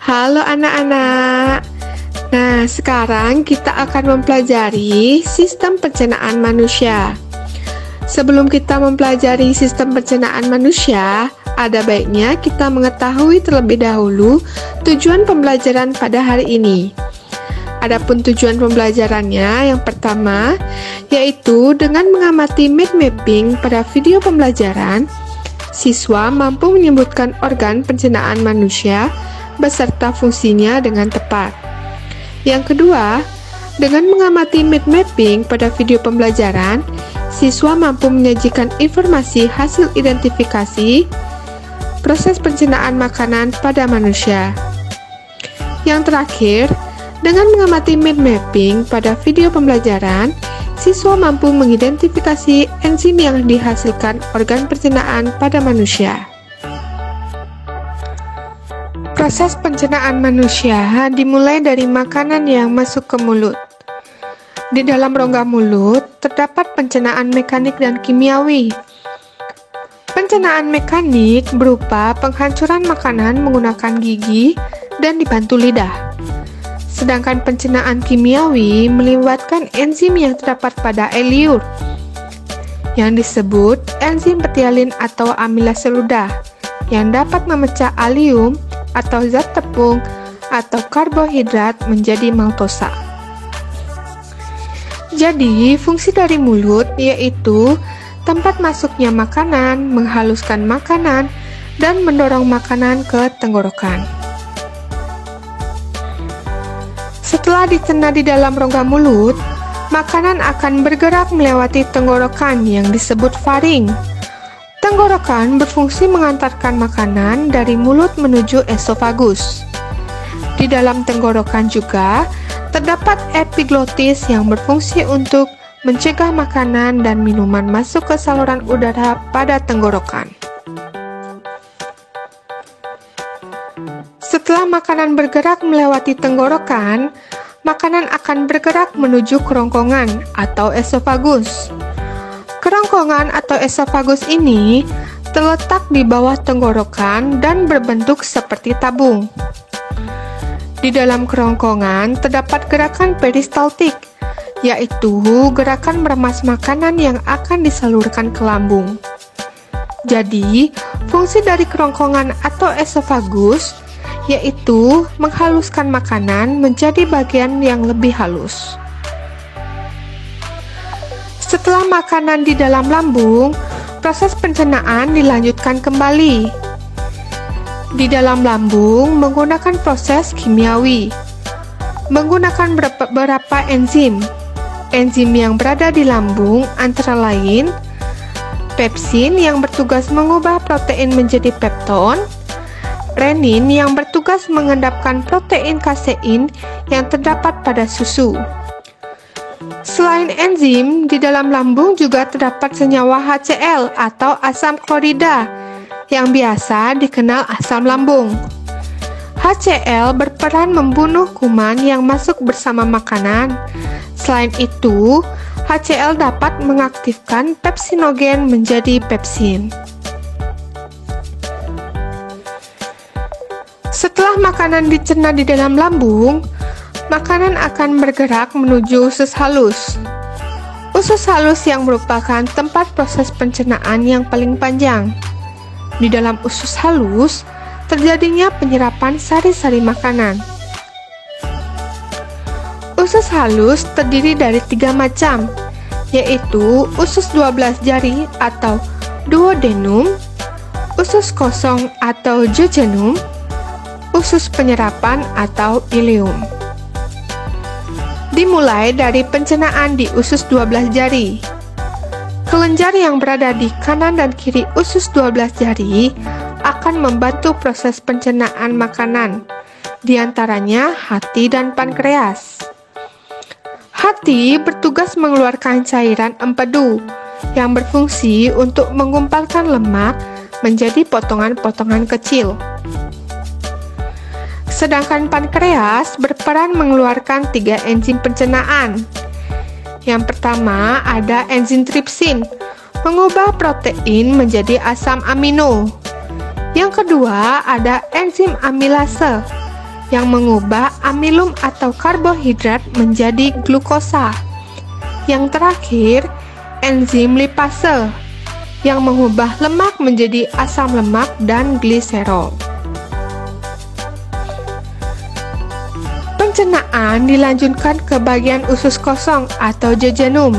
Halo anak-anak. Nah, sekarang kita akan mempelajari sistem pencernaan manusia. Sebelum kita mempelajari sistem pencernaan manusia, ada baiknya kita mengetahui terlebih dahulu tujuan pembelajaran pada hari ini. Adapun tujuan pembelajarannya, yang pertama, yaitu dengan mengamati mind mapping pada video pembelajaran, siswa mampu menyebutkan organ pencernaan manusia beserta fungsinya dengan tepat. Yang kedua, dengan mengamati mind mapping pada video pembelajaran, siswa mampu menyajikan informasi hasil identifikasi proses pencernaan makanan pada manusia. Yang terakhir, dengan mengamati mind mapping pada video pembelajaran, siswa mampu mengidentifikasi enzim yang dihasilkan organ pencernaan pada manusia. Proses pencernaan manusia dimulai dari makanan yang masuk ke mulut. Di dalam rongga mulut terdapat pencernaan mekanik dan kimiawi. Pencernaan mekanik berupa penghancuran makanan menggunakan gigi dan dibantu lidah. Sedangkan pencernaan kimiawi melibatkan enzim yang terdapat pada air liur, yang disebut enzim petialin atau amilase ludah, yang dapat memecah alium atau zat tepung atau karbohidrat menjadi maltosa. Jadi, fungsi dari mulut yaitu tempat masuknya makanan, menghaluskan makanan, dan mendorong makanan ke tenggorokan. Setelah dicerna di dalam rongga mulut, makanan akan bergerak melewati tenggorokan yang disebut faring. Tenggorokan berfungsi mengantarkan makanan dari mulut menuju esofagus. Di dalam tenggorokan juga terdapat epiglotis yang berfungsi untuk mencegah makanan dan minuman masuk ke saluran udara pada tenggorokan. Setelah makanan bergerak melewati tenggorokan, makanan akan bergerak menuju kerongkongan atau esofagus. Kerongkongan atau esofagus ini terletak di bawah tenggorokan dan berbentuk seperti tabung. Di dalam kerongkongan terdapat gerakan peristaltik, yaitu gerakan meremas makanan yang akan disalurkan ke lambung. Jadi, fungsi dari kerongkongan atau esofagus yaitu menghaluskan makanan menjadi bagian yang lebih halus. Setelah makanan di dalam lambung, proses pencernaan dilanjutkan kembali. Di dalam lambung menggunakan proses kimiawi, menggunakan beberapa enzim. Enzim yang berada di lambung antara lain pepsin yang bertugas mengubah protein menjadi pepton, renin yang bertugas mengendapkan protein kasein yang terdapat pada susu. Selain enzim, di dalam lambung juga terdapat senyawa HCl atau asam klorida yang biasa dikenal asam lambung. HCl berperan membunuh kuman yang masuk bersama makanan. Selain itu, HCl dapat mengaktifkan pepsinogen menjadi pepsin. Setelah makanan dicerna di dalam lambung, makanan akan bergerak menuju usus halus. Usus halus yang merupakan tempat proses pencernaan yang paling panjang. Di dalam usus halus, terjadinya penyerapan sari-sari makanan. Usus halus terdiri dari 3 macam, yaitu usus 12 jari atau duodenum, usus kosong atau jejunum, usus penyerapan atau ileum. Dimulai dari pencernaan di usus 12 jari. Kelenjar yang berada di kanan dan kiri usus 12 jari akan membantu proses pencernaan makanan, di antaranya hati dan pankreas. Hati bertugas mengeluarkan cairan empedu yang berfungsi untuk menggumpalkan lemak menjadi potongan-potongan kecil. Sedangkan pankreas berperan mengeluarkan 3 enzim pencernaan, Yang pertama ada enzim tripsin, mengubah protein menjadi asam amino. Yang kedua ada enzim amilase, yang mengubah amilum atau karbohidrat menjadi glukosa. Yang terakhir, enzim lipase, yang mengubah lemak menjadi asam lemak dan gliserol. Pencernaan dilanjutkan ke bagian usus kosong atau jejunum.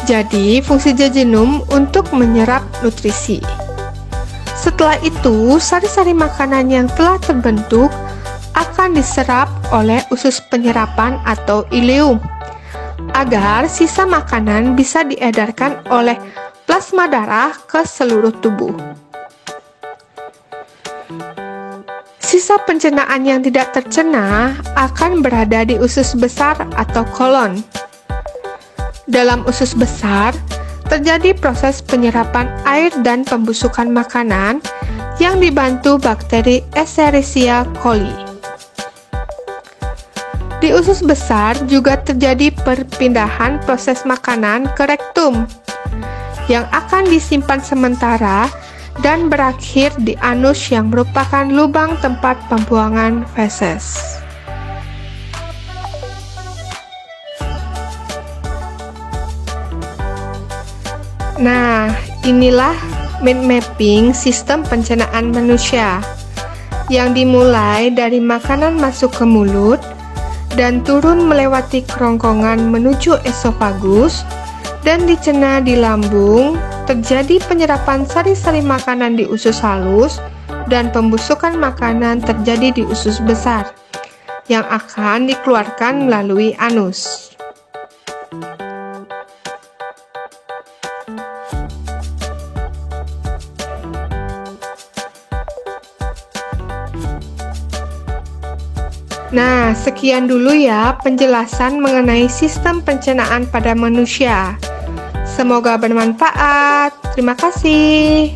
Jadi, fungsi jejunum untuk menyerap nutrisi. Setelah itu, sari-sari makanan yang telah terbentuk akan diserap oleh usus penyerapan atau ileum, agar sisa makanan bisa diedarkan oleh plasma darah ke seluruh tubuh. Sisa pencernaan yang tidak tercerna akan berada di usus besar atau kolon. Dalam usus besar, terjadi proses penyerapan air dan pembusukan makanan yang dibantu bakteri Escherichia coli. Di usus besar juga terjadi perpindahan proses makanan ke rektum, yang akan disimpan sementara dan berakhir di anus yang merupakan lubang tempat pembuangan feses. Nah, inilah mind mapping sistem pencernaan manusia yang dimulai dari makanan masuk ke mulut dan turun melewati kerongkongan menuju esofagus dan dicerna di lambung. Terjadi penyerapan sari-sari makanan di usus halus dan pembusukan makanan terjadi di usus besar yang akan dikeluarkan melalui anus. Nah, sekian dulu ya penjelasan mengenai sistem pencernaan pada manusia. Semoga bermanfaat. Terima kasih.